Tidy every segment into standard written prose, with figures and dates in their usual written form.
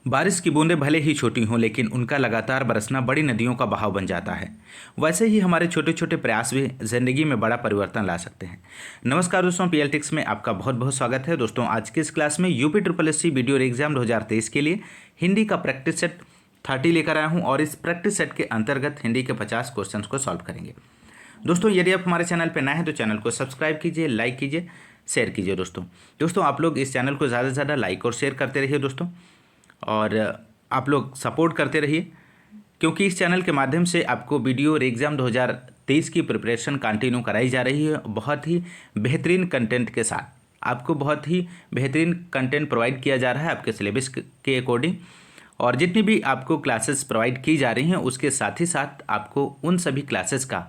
बारिश की बूंदें भले ही छोटी हों लेकिन उनका लगातार बरसना बड़ी नदियों का बहाव बन जाता है। वैसे ही हमारे छोटे छोटे प्रयास भी जिंदगी में बड़ा परिवर्तन ला सकते हैं। नमस्कार दोस्तों, पीएलटिक्स में आपका बहुत बहुत स्वागत है। दोस्तों, आज की इस क्लास में UP triple SC video exam 2023 के लिए हिंदी का प्रैक्टिस सेट 30 लेकर आया हूँ और इस प्रैक्टिस सेट के अंतर्गत हिंदी के 50 क्वेश्चन को सॉल्व करेंगे। दोस्तों, यदि आप हमारे चैनल पर नए हैं तो चैनल को सब्सक्राइब कीजिए, लाइक कीजिए, शेयर कीजिए। दोस्तों आप लोग इस चैनल को ज़्यादा से ज़्यादा लाइक और शेयर करते रहिए दोस्तों, और आप लोग सपोर्ट करते रहिए, क्योंकि इस चैनल के माध्यम से आपको वीडियो और एग्ज़ाम 2023 की प्रिपरेशन कंटिन्यू कराई जा रही है। बहुत ही बेहतरीन कंटेंट के साथ आपको बहुत ही बेहतरीन कंटेंट प्रोवाइड किया जा रहा है आपके सिलेबस के अकॉर्डिंग। और जितनी भी आपको क्लासेस प्रोवाइड की जा रही हैं उसके साथ ही साथ आपको उन सभी क्लासेस का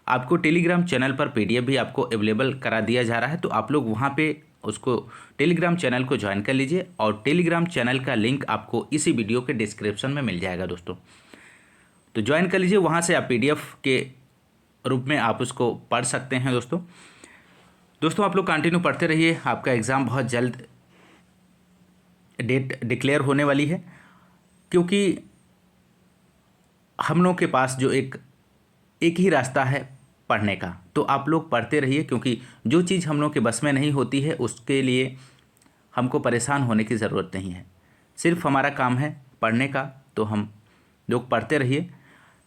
आपको टेलीग्राम चैनल पर पीडीएफ भी आपको अवेलेबल करा दिया जा रहा है। तो आप लोग वहाँ पे उसको टेलीग्राम चैनल को ज्वाइन कर लीजिए और टेलीग्राम चैनल का लिंक आपको इसी वीडियो के डिस्क्रिप्शन में मिल जाएगा दोस्तों। तो ज्वाइन कर लीजिए, वहाँ से आप पीडीएफ के रूप में आप उसको पढ़ सकते हैं दोस्तों आप लोग कंटिन्यू पढ़ते रहिए। आपका एग्ज़ाम बहुत जल्द डेट डिक्लेयर होने वाली है, क्योंकि हम लोग के पास जो एक ही रास्ता है पढ़ने का। तो आप लोग पढ़ते रहिए, क्योंकि जो चीज़ हम लोग के बस में नहीं होती है उसके लिए हमको परेशान होने की ज़रूरत नहीं है। सिर्फ हमारा काम है पढ़ने का। तो हम लोग पढ़ते रहिए,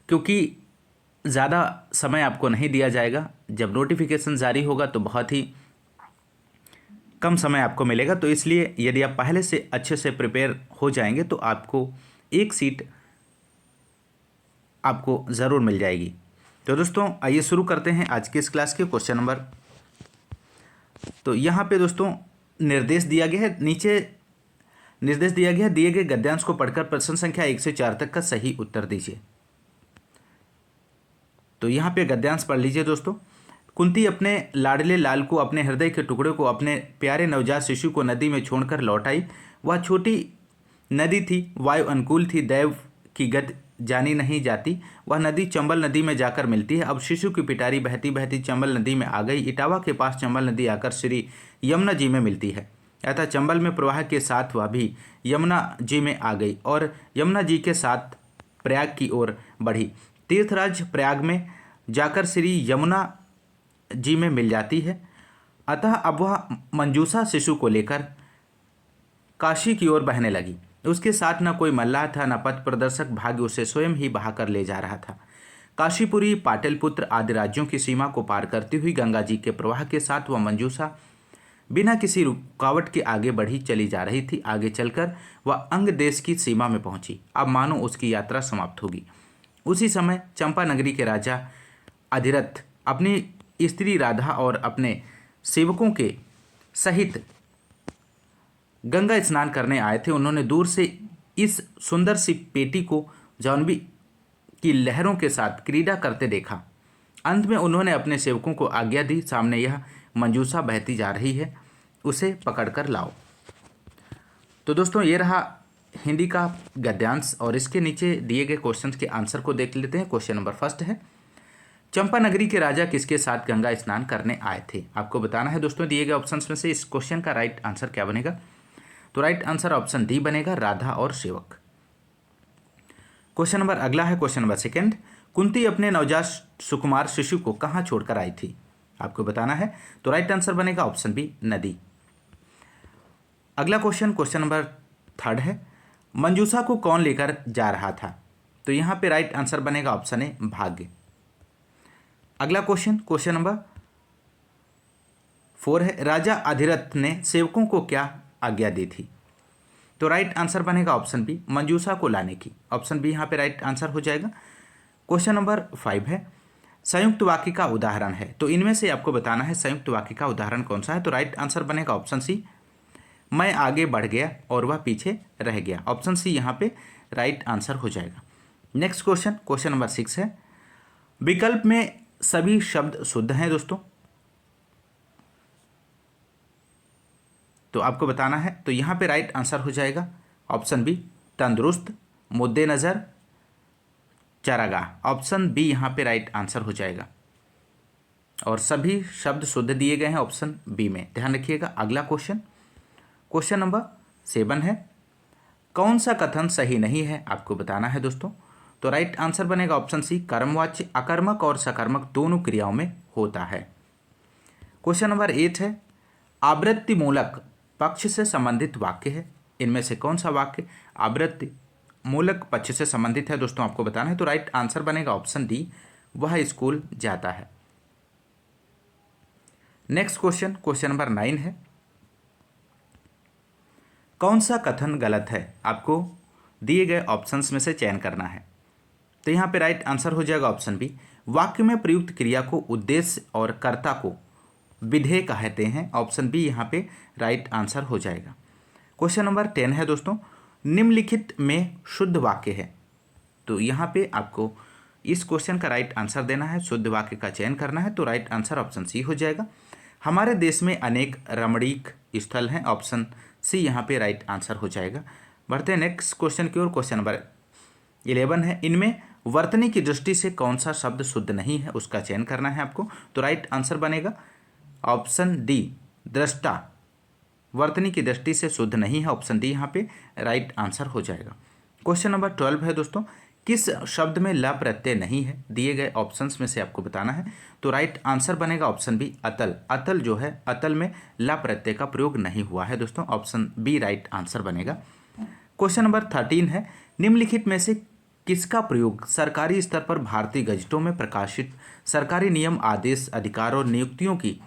क्योंकि ज़्यादा समय आपको नहीं दिया जाएगा। जब नोटिफिकेशन जारी होगा तो बहुत ही कम समय आपको मिलेगा। तो इसलिए यदि आप पहले से अच्छे से प्रिपेयर हो जाएंगे तो आपको एक सीट आपको ज़रूर मिल जाएगी। तो दोस्तों आइए शुरू करते हैं आज की इस क्लास के क्वेश्चन नंबर। तो यहाँ पे दोस्तों निर्देश दिया गया है, नीचे निर्देश दिया गया है, दिए गए गद्यांश को पढ़कर प्रश्न संख्या 1 से 4 तक का सही उत्तर दीजिए। तो यहाँ पे गद्यांश पढ़ लीजिए दोस्तों। कुंती अपने लाडले लाल को, अपने हृदय के टुकड़े को, अपने प्यारे नवजात शिशु को नदी में छोड़कर लौट आई। वह छोटी नदी थी, वायु अनुकूल थी, दैव की गति जानी नहीं जाती। वह नदी चंबल नदी में जाकर मिलती है। अब शिशु की पिटारी बहती बहती चंबल नदी में आ गई। इटावा के पास चंबल नदी आकर श्री यमुना जी में मिलती है। अतः चंबल में प्रवाह के साथ वह भी यमुना जी में आ गई और यमुना जी के साथ प्रयाग की ओर बढ़ी। तीर्थराज प्रयाग में जाकर श्री यमुना जी में मिल जाती है। अतः अब वह मंजूषा शिशु को लेकर काशी की ओर बहने लगी। उसके साथ न कोई मल्लाह था, न पथ प्रदर्शक, भाग्य उसे स्वयं ही बहाकर ले जा रहा था। काशीपुरी, पाटलिपुत्र आदि राज्यों की सीमा को पार करती हुई गंगा जी के प्रवाह के साथ वह मंजूषा बिना किसी रुकावट के आगे बढ़ी चली जा रही थी। आगे चलकर वह अंग देश की सीमा में पहुंची। अब मानो उसकी यात्रा समाप्त होगी। उसी समय चंपा नगरी के राजा अधिरथ अपनी स्त्री राधा और अपने सेवकों के सहित गंगा स्नान करने आए थे। उन्होंने दूर से इस सुंदर सी पेटी को जाह्नवी की लहरों के साथ क्रीड़ा करते देखा। अंत में उन्होंने अपने सेवकों को आज्ञा दी, सामने यह मंजूषा बहती जा रही है, उसे पकड़कर लाओ। तो दोस्तों ये रहा हिंदी का गद्यांश और इसके नीचे दिए गए क्वेश्चन के आंसर को देख लेते हैं। क्वेश्चन नंबर फर्स्ट है, चंपा नगरी के राजा किसके साथ गंगा स्नान करने आए थे? आपको बताना है दोस्तों दिए गए ऑप्शंस में से इस क्वेश्चन का राइट आंसर क्या बनेगा। तो राइट आंसर ऑप्शन डी बनेगा, राधा और सेवक। क्वेश्चन नंबर अगला है क्वेश्चन नंबर सेकंड, कुंती अपने नवजात सुकुमार शिशु को कहाँ छोड़कर आई थी? आपको बताना है। तो राइट आंसर बनेगा ऑप्शन बी, नदी। अगला क्वेश्चन नंबर थर्ड है, मंजूषा को कौन लेकर जा रहा था? तो यहाँ पे राइट आंसर बनेगा ऑप्शन ए, भाग्य। अगला क्वेश्चन नंबर 4 है, राजा अधिरथ ने सेवकों को क्या आज्ञा दी थी? तो राइट आंसर बनेगा ऑप्शन बी, मंजूषा को लाने की। ऑप्शन बी यहाँ पे राइट आंसर हो जाएगा। क्वेश्चन नंबर 5 है, संयुक्त वाक्य का उदाहरण है। तो इनमें से आपको बताना है संयुक्त वाक्य का उदाहरण कौन सा है। तो राइट आंसर बनेगा ऑप्शन सी, मैं आगे बढ़ गया और वह पीछे रह गया। ऑप्शन सी यहाँ पे राइट आंसर हो जाएगा। नेक्स्ट क्वेश्चन नंबर 6 है, विकल्प में सभी शब्द शुद्ध हैं दोस्तों। तो आपको बताना है। तो यहाँ पे राइट आंसर हो जाएगा ऑप्शन बी, तंदुरुस्त, मुद्देनजर, चारागाह। ऑप्शन बी यहाँ पे राइट आंसर हो जाएगा और सभी शब्द शुद्ध दिए गए हैं ऑप्शन बी में, ध्यान रखिएगा। अगला क्वेश्चन नंबर 7 है, कौन सा कथन सही नहीं है आपको बताना है दोस्तों। तो राइट आंसर बनेगा ऑप्शन सी, कर्मवाच्य अकर्मक और सकर्मक दोनों क्रियाओं में होता है। क्वेश्चन नंबर 8 है, आवृत्ति मूलक पक्ष से संबंधित वाक्य है, इनमें से कौन सा वाक्य आवृत्ति मूलक पक्ष से संबंधित है दोस्तों आपको बताना है। तो राइट आंसर बनेगा ऑप्शन डी, वह स्कूल जाता है। नेक्स्ट क्वेश्चन, क्वेश्चन नंबर 9 है, कौन सा कथन गलत है, आपको दिए गए ऑप्शंस में से चयन करना है। तो यहाँ पे राइट आंसर हो जाएगा ऑप्शन बी, वाक्य में प्रयुक्त क्रिया को उद्देश्य और कर्ता को विधेय कहते हैं। ऑप्शन बी यहाँ पे राइट आंसर हो जाएगा। क्वेश्चन नंबर 10 है दोस्तों, निम्नलिखित में शुद्ध वाक्य है। तो यहाँ पे आपको इस क्वेश्चन का राइट आंसर देना है, शुद्ध वाक्य का चयन करना है। तो राइट आंसर ऑप्शन सी हो जाएगा। हमारे देश में अनेक रमणीक स्थल हैं, ऑप्शन सी यहाँ पे राइट आंसर हो जाएगा। बढ़ते हैं नेक्स्ट क्वेश्चन की ओर। क्वेश्चन नंबर 11 है, इनमें वर्तनी की दृष्टि से कौन सा शब्द शुद्ध नहीं है, उसका चयन करना है आपको। तो राइट आंसर बनेगा ऑप्शन डी, दृष्टा वर्तनी की दृष्टि से शुद्ध नहीं है। ऑप्शन डी यहाँ पे राइट आंसर हो जाएगा। क्वेश्चन नंबर 12 है दोस्तों, किस शब्द में ला प्रत्यय नहीं है, दिए गए ऑप्शंस में से आपको बताना है। तो राइट आंसर बनेगा ऑप्शन बी, अतल। अतल जो है, अतल में ला प्रत्यय का प्रयोग नहीं हुआ है दोस्तों। ऑप्शन बी राइट आंसर बनेगा। क्वेश्चन नंबर 13 है, निम्नलिखित में से किसका प्रयोग सरकारी स्तर पर भारतीय गजटों में प्रकाशित सरकारी नियम, आदेश, अधिकार और नियुक्तियों की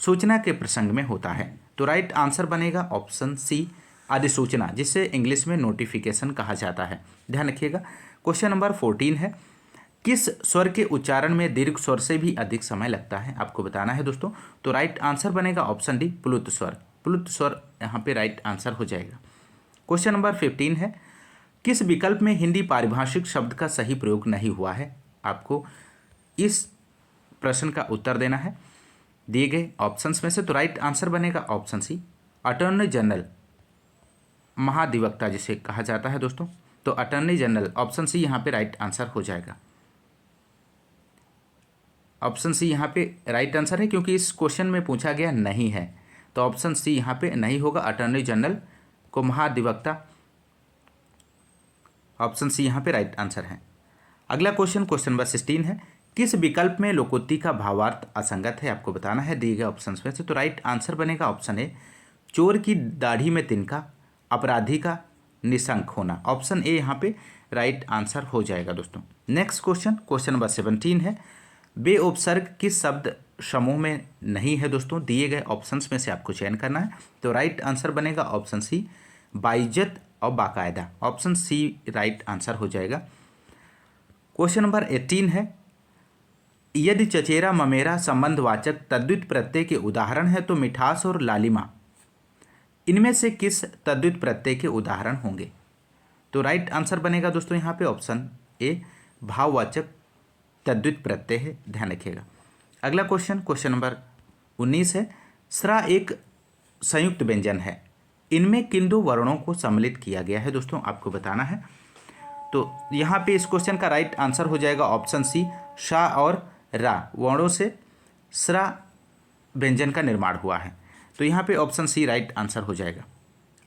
सूचना के प्रसंग में होता है। तो राइट आंसर बनेगा ऑप्शन सी, अधिसूचना, जिसे इंग्लिश में नोटिफिकेशन कहा जाता है। ध्यान रखिएगा। क्वेश्चन नंबर 14 है, किस स्वर के उच्चारण में दीर्घ स्वर से भी अधिक समय लगता है, आपको बताना है दोस्तों। तो राइट आंसर बनेगा ऑप्शन डी, प्लुत स्वर। प्लुत स्वर यहाँ पे राइट आंसर हो जाएगा। क्वेश्चन नंबर 15 है, किस विकल्प में हिंदी पारिभाषिक शब्द का सही प्रयोग नहीं हुआ है, आपको इस प्रश्न का उत्तर देना है दिए गए ऑप्शंस में से। तो राइट आंसर बनेगा ऑप्शन सी, अटॉर्नी जनरल, महाधिवक्ता जिसे कहा जाता है दोस्तों। तो अटॉर्नी जनरल, ऑप्शन सी यहाँ पे राइट आंसर हो जाएगा। ऑप्शन सी यहाँ पे राइट आंसर है, क्योंकि इस क्वेश्चन में पूछा गया नहीं है, तो ऑप्शन सी यहाँ पे नहीं होगा। अटॉर्नी जनरल को महाधिवक्ता, ऑप्शन सी यहाँ पे राइट आंसर है। अगला क्वेश्चन, क्वेश्चन नंबर 16 है, किस विकल्प में लोकोक्ति का भावार्थ असंगत है, आपको बताना है दिए गए ऑप्शंस में से। तो राइट आंसर बनेगा ऑप्शन ए, चोर की दाढ़ी में तिनका, अपराधी का निशंक होना। ऑप्शन ए यहाँ पे राइट आंसर हो जाएगा दोस्तों। नेक्स्ट क्वेश्चन, क्वेश्चन नंबर 17 है, बेउपसर्ग किस शब्द समूह में नहीं है दोस्तों, दिए गए ऑप्शंस में से आपको चयन करना है। तो राइट आंसर बनेगा ऑप्शन सी, बाइज्जत और बाकायदा। ऑप्शन सी राइट आंसर हो जाएगा। क्वेश्चन नंबर 18 है, यदि चचेरा ममेरा संबंधवाचक तद्वित प्रत्यय के उदाहरण है तो मिठास और लालिमा इनमें से किस तद्वित प्रत्यय के उदाहरण होंगे। तो राइट आंसर बनेगा दोस्तों यहाँ पे ऑप्शन ए, भाववाचक तद्वित प्रत्यय है। ध्यान रखिएगा। अगला क्वेश्चन, क्वेश्चन नंबर 19 है, स्रा एक संयुक्त व्यंजन है, इनमें किन दो वर्णों को सम्मिलित किया गया है दोस्तों, आपको बताना है। तो यहाँ पे इस क्वेश्चन का राइट आंसर हो जाएगा ऑप्शन सी, शा और रा वर्णों से स्रा व्यंजन का निर्माण हुआ है। तो यहाँ पे ऑप्शन सी राइट आंसर हो जाएगा।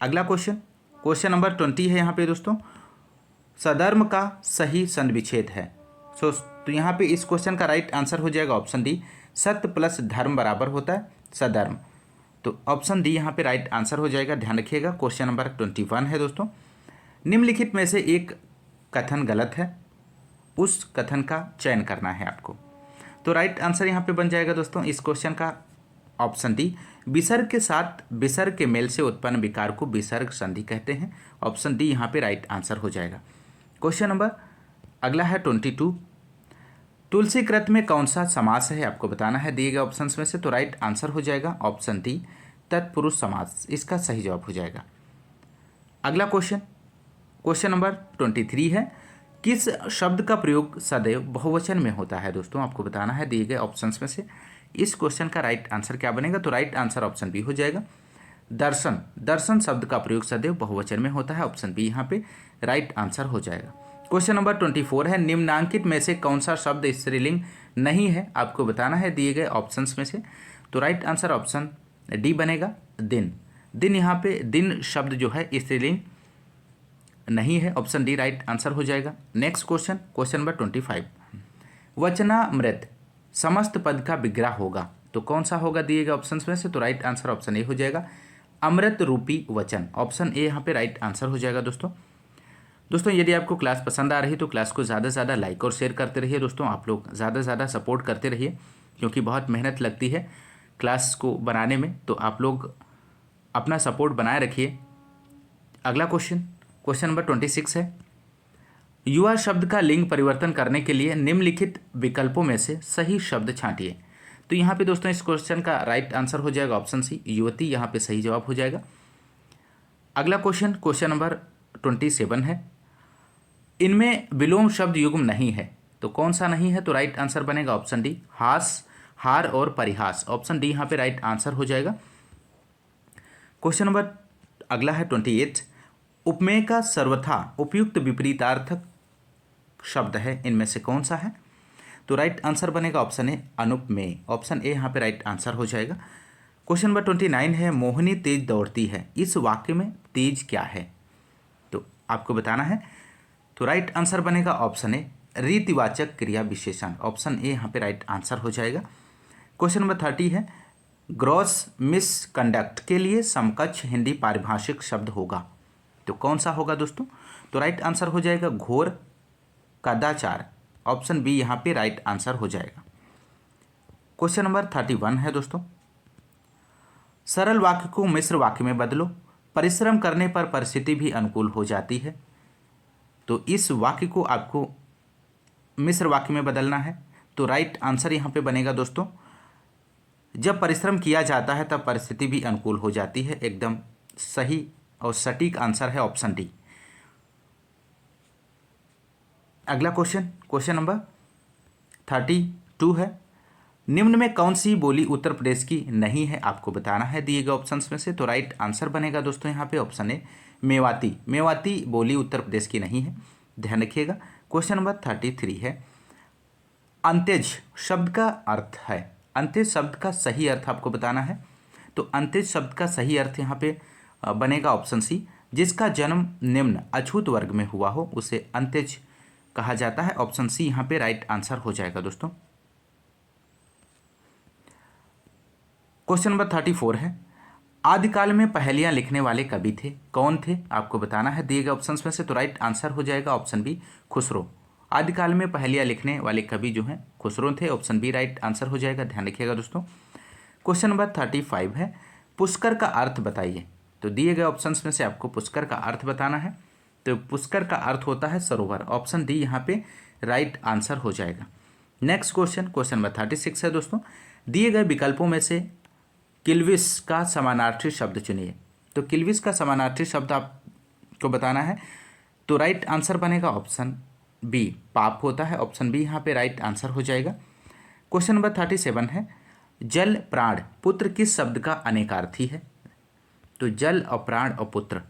अगला क्वेश्चन, क्वेश्चन नंबर 20 है यहाँ पे दोस्तों, सधर्म का सही संविच्छेद है। तो यहाँ पे इस क्वेश्चन का राइट आंसर हो जाएगा ऑप्शन डी, सत्य प्लस धर्म बराबर होता है सधर्म। तो ऑप्शन डी यहाँ पे राइट आंसर हो जाएगा। ध्यान रखिएगा। क्वेश्चन नंबर 21 है दोस्तों, निम्नलिखित में से एक कथन गलत है, उस कथन का चयन करना है आपको। तो राइट आंसर यहाँ पे बन जाएगा दोस्तों इस क्वेश्चन का ऑप्शन डी, विसर्ग के साथ विसर्ग के मेल से उत्पन्न विकार को विसर्ग संधि कहते हैं। ऑप्शन डी यहाँ पे राइट आंसर हो जाएगा। क्वेश्चन नंबर अगला है 22, तुलसी कृत में कौन सा समास है, आपको बताना है दिए गए ऑप्शंस में से। तो राइट आंसर हो जाएगा ऑप्शन डी, तत्पुरुष समास, इसका सही जवाब हो जाएगा। अगला क्वेश्चन, क्वेश्चन नंबर 23 है, किस शब्द का प्रयोग सदैव बहुवचन में होता है दोस्तों, आपको बताना है दिए गए ऑप्शंस में से। इस क्वेश्चन का राइट आंसर क्या बनेगा। तो राइट आंसर ऑप्शन बी हो जाएगा, दर्शन। दर्शन शब्द का प्रयोग सदैव बहुवचन में होता है। ऑप्शन बी यहाँ पे राइट आंसर हो जाएगा। क्वेश्चन नंबर 24 है, निम्नांकित में से कौन सा शब्द स्त्रीलिंग नहीं है, आपको बताना है दिए गए ऑप्शंस में से। तो राइट आंसर ऑप्शन डी बनेगा, दिन। दिन यहाँ पे दिन शब्द जो है स्त्रीलिंग नहीं है, ऑप्शन डी राइट आंसर हो जाएगा। नेक्स्ट क्वेश्चन, क्वेश्चन नंबर 25, वचनामृत समस्त पद का विग्रह होगा, तो कौन सा होगा दिए गए ऑप्शन में से? तो राइट आंसर ऑप्शन ए हो जाएगा, अमृत रूपी वचन। ऑप्शन ए यहाँ पे राइट आंसर हो जाएगा दोस्तों यदि आपको क्लास पसंद आ रही तो क्लास को ज़्यादा से ज़्यादा लाइक और शेयर करते रहिए दोस्तों। आप लोग ज़्यादा से ज़्यादा सपोर्ट करते रहिए, क्योंकि बहुत मेहनत लगती है क्लास को बनाने में, तो आप लोग अपना सपोर्ट बनाए रखिए। अगला क्वेश्चन, क्वेश्चन नंबर 26 है, युवा शब्द का लिंग परिवर्तन करने के लिए निम्नलिखित विकल्पों में से सही शब्द छांटिए। तो यहाँ पे दोस्तों इस क्वेश्चन का राइट आंसर हो जाएगा ऑप्शन सी, युवती यहाँ पे सही जवाब हो जाएगा। अगला क्वेश्चन, क्वेश्चन नंबर 27 है, इनमें विलोम शब्द युग्म नहीं है, तो कौन सा नहीं है? तो राइट आंसर बनेगा ऑप्शन डी, हास, हार और परिहास। ऑप्शन डी यहाँ पे राइट आंसर हो जाएगा। क्वेश्चन नंबर अगला है 28, उपमेय का सर्वथा उपयुक्त विपरीतार्थक शब्द है, इनमें से कौन सा है? तो राइट आंसर बनेगा ऑप्शन ए, अनुपमेय। ऑप्शन ए यहाँ पे राइट आंसर हो जाएगा। क्वेश्चन नंबर 29 है, मोहिनी तेज दौड़ती है, इस वाक्य में तेज क्या है? तो आपको बताना है। तो राइट आंसर बनेगा ऑप्शन ए, रीतिवाचक क्रिया विशेषण। ऑप्शन ए यहाँ पे राइट आंसर हो जाएगा। क्वेश्चन नंबर 30 है, ग्रॉस मिसकंडक्ट के लिए समकक्ष हिंदी पारिभाषिक शब्द होगा, तो कौन सा होगा दोस्तों? तो राइट आंसर हो जाएगा घोर कदाचार। ऑप्शन बी यहाँ पे राइट आंसर हो जाएगा। क्वेश्चन नंबर 31 है दोस्तों, सरल वाक्य को मिश्र वाक्य में बदलो, परिश्रम करने पर परिस्थिति भी अनुकूल हो जाती है। तो इस वाक्य को आपको मिश्र वाक्य में बदलना है। तो राइट आंसर यहाँ पे बनेगा दोस्तों, जब परिश्रम किया जाता है तब परिस्थिति भी अनुकूल हो जाती है। एकदम सही और सटीक आंसर है ऑप्शन डी। अगला क्वेश्चन, क्वेश्चन नंबर 32 है, निम्न में कौन सी बोली उत्तर प्रदेश की नहीं है, आपको बताना है दिए गए ऑप्शंस में से। तो राइट आंसर बनेगा दोस्तों यहाँ पे ऑप्शन ए, मेवाती। मेवाती बोली उत्तर प्रदेश की नहीं है, ध्यान रखिएगा। क्वेश्चन नंबर 33 है, अंत्यज शब्द का अर्थ है, अंत्यज शब्द का सही अर्थ आपको बताना है। तो अंत्यज शब्द का सही अर्थ यहाँ पे बनेगा ऑप्शन सी, जिसका जन्म निम्न अछूत वर्ग में हुआ हो उसे अंत्यज कहा जाता है। ऑप्शन सी यहाँ पे राइट आंसर हो जाएगा दोस्तों। क्वेश्चन नंबर 34 है, आदिकाल में पहेलियां लिखने वाले कवि थे, कौन थे, आपको बताना है दिए गए ऑप्शंस में से। तो राइट आंसर हो जाएगा ऑप्शन बी, खुसरो। आदिकाल में पहेलियां लिखने वाले कवि जो हैं खुसरो थे। ऑप्शन बी राइट आंसर हो जाएगा, ध्यान रखिएगा दोस्तों। क्वेश्चन नंबर 35 है, पुष्कर का अर्थ बताइए। तो दिए गए ऑप्शंस में से आपको पुष्कर का अर्थ बताना है। तो पुष्कर का अर्थ होता है सरोवर। ऑप्शन डी यहाँ पे राइट आंसर हो जाएगा। नेक्स्ट क्वेश्चन, क्वेश्चन नंबर 36 है दोस्तों, दिए गए विकल्पों में से किल्विस का समानार्थी शब्द चुनिए। तो किल्विस का समानार्थी शब्द आपको बताना है। तो राइट आंसर बनेगा ऑप्शन बी, पाप होता है। ऑप्शन बी यहाँ पे राइट आंसर हो जाएगा। क्वेश्चन नंबर 37 है, जल, प्राण, पुत्र किस शब्द का अनेकार्थी है? तो जल और प्राण और पुत्र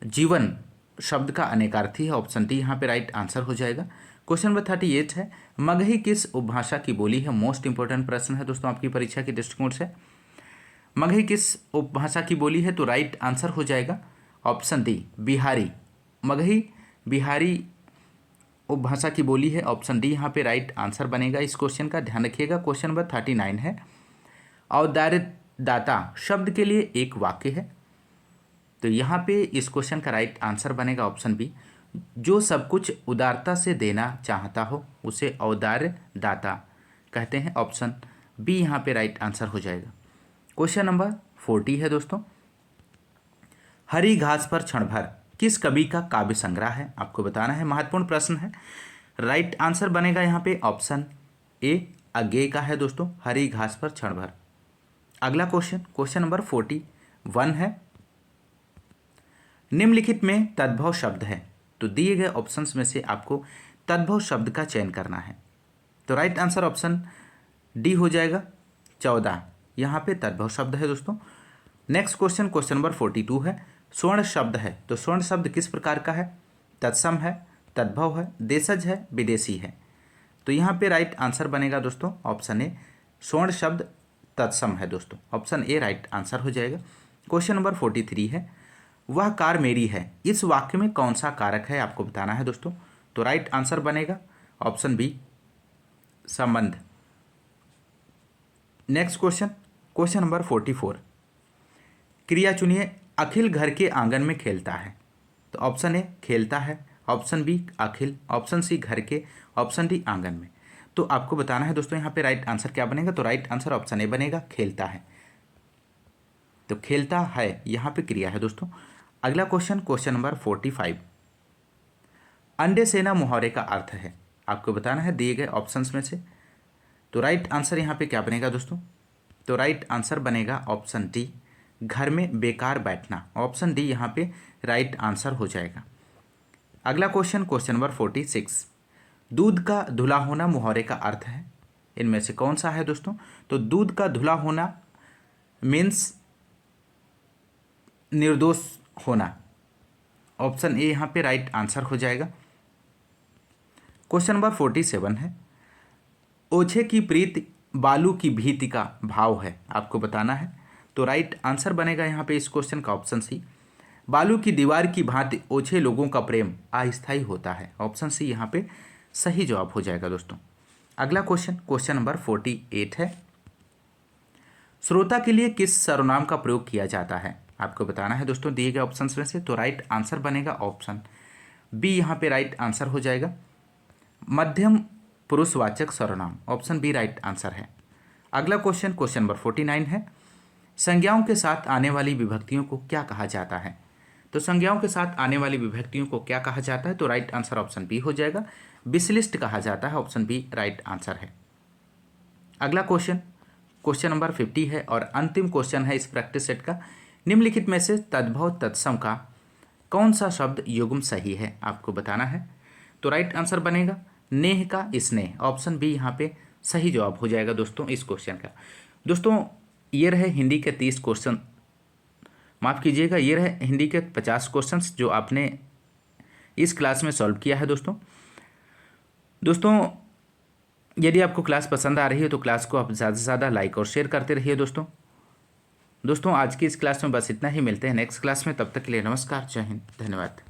जीवन शब्द का अनेकार्थी है। ऑप्शन डी यहाँ पे राइट आंसर हो जाएगा। क्वेश्चन नंबर 38 है, मगही किस उपभाषा की बोली है? मोस्ट इंपॉर्टेंट प्रश्न है दोस्तों आपकी परीक्षा के दृष्टिकोण से। मगही किस उपभाषा की बोली है? तो राइट आंसर हो जाएगा ऑप्शन डी, बिहारी। मगही बिहारी उपभाषा की बोली है। ऑप्शन डी यहाँ पे राइट आंसर बनेगा इस क्वेश्चन का, ध्यान रखिएगा। क्वेश्चन नंबर 39 है, औदार्यदाता शब्द के लिए एक वाक्य है। तो यहाँ पे इस क्वेश्चन का राइट आंसर बनेगा ऑप्शन बी, जो सब कुछ उदारता से देना चाहता हो उसे औदार्य दाता कहते हैं। ऑप्शन बी यहाँ पे राइट आंसर हो जाएगा। क्वेश्चन नंबर 40 है दोस्तों, हरी घास पर क्षण भर किस कवि का काव्य संग्रह है? आपको बताना है, महत्वपूर्ण प्रश्न है। राइट आंसर बनेगा यहाँ पे ऑप्शन ए, अज्ञेय का है दोस्तों, हरी घास पर क्षण भर। अगला क्वेश्चन, क्वेश्चन नंबर 41 है, निम्नलिखित में तद्भव शब्द है। तो दिए गए ऑप्शंस में से आपको तद्भव शब्द का चयन करना है। तो राइट आंसर ऑप्शन डी हो जाएगा, 14 यहाँ पे तद्भव शब्द है दोस्तों। नेक्स्ट क्वेश्चन, क्वेश्चन नंबर 42 है, स्वर्ण शब्द है। तो स्वर्ण शब्द किस प्रकार का है? तत्सम है, तद्भव है, देशज है, विदेशी है। तो यहाँ पे राइट आंसर बनेगा दोस्तों ऑप्शन ए, स्वर्ण शब्द तत्सम है दोस्तों। ऑप्शन ए राइट आंसर हो जाएगा। क्वेश्चन नंबर 43 है, वह कार मेरी है, इस वाक्य में कौन सा कारक है आपको बताना है दोस्तों। तो राइट आंसर बनेगा ऑप्शन बी, संबंध। Next question, question number 44। क्रिया चुनिए। अखिल घर के आंगन में खेलता है। तो ऑप्शन ए खेलता है, ऑप्शन बी अखिल, ऑप्शन सी घर के, ऑप्शन डी आंगन में। तो आपको बताना है दोस्तों यहाँ पे राइट आंसर क्या बनेगा। तो राइट आंसर ऑप्शन ए बनेगा, खेलता है। तो खेलता है यहाँ पे क्रिया है दोस्तों। अगला क्वेश्चन, क्वेश्चन नंबर 45। अंडे सेना मुहावरे का अर्थ है, आपको बताना है दिए गए ऑप्शंस में से। तो राइट आंसर यहाँ पे क्या बनेगा दोस्तों। तो राइट आंसर बनेगा ऑप्शन डी, घर में बेकार बैठना। ऑप्शन डी यहाँ पे राइट आंसर हो जाएगा। अगला क्वेश्चन, क्वेश्चन नंबर 46। दूध का धुला होना मुहावरे का अर्थ है, इनमें से कौन सा है दोस्तों। तो दूध का धुला होना मीन्स निर्दोष होना। ऑप्शन ए यहाँ पे राइट आंसर हो जाएगा। क्वेश्चन नंबर 47 है। ओछे की प्रीति बालू की भीति का भाव है, आपको बताना है। तो राइट आंसर बनेगा यहाँ पे इस क्वेश्चन का ऑप्शन सी, बालू की दीवार की भांति ओछे लोगों का प्रेम अस्थायी होता है। ऑप्शन सी यहाँ पे सही जवाब हो जाएगा दोस्तों। अगला क्वेश्चन, क्वेश्चन नंबर 48 है। श्रोता के लिए किस सर्वनाम का प्रयोग किया जाता है, आपको बताना है दोस्तों दिए गए ऑप्शंस में से। तो राइट आंसर बनेगा ऑप्शन बी, यहाँ पे राइट आंसर हो जाएगा, मध्यम पुरुषवाचक सर्वनाम। ऑप्शन बी राइट आंसर है। अगला क्वेश्चन, क्वेश्चन नंबर 49 है। संज्ञाओं के साथ आने वाली विभक्तियों को क्या कहा जाता है। तो संज्ञाओं के साथ आने वाली विभक्तियों को क्या कहा जाता है। तो राइट आंसर ऑप्शन बी हो जाएगा, विशिष्ट कहा जाता है। ऑप्शन बी राइट आंसर है। अगला क्वेश्चन, क्वेश्चन नंबर 50 है और अंतिम क्वेश्चन है इस प्रैक्टिस सेट का। निम्नलिखित में से तद्भव तत्सम का कौन सा शब्द युग्म सही है, आपको बताना है। तो राइट आंसर बनेगा नेह का स्नेह। ऑप्शन बी यहाँ पे सही जवाब हो जाएगा दोस्तों इस क्वेश्चन का। दोस्तों ये रहे हिंदी के 30 क्वेश्चन, माफ़ कीजिएगा ये रहे हिंदी के 50 क्वेश्चंस जो आपने इस क्लास में सॉल्व किया है दोस्तों। यदि आपको क्लास पसंद आ रही है तो क्लास को आप ज़्यादा से ज़्यादा लाइक और शेयर करते रहिए दोस्तों। आज की इस क्लास में बस इतना ही, मिलते हैं नेक्स्ट क्लास में। तब तक के लिए नमस्कार, जय हिंद, धन्यवाद।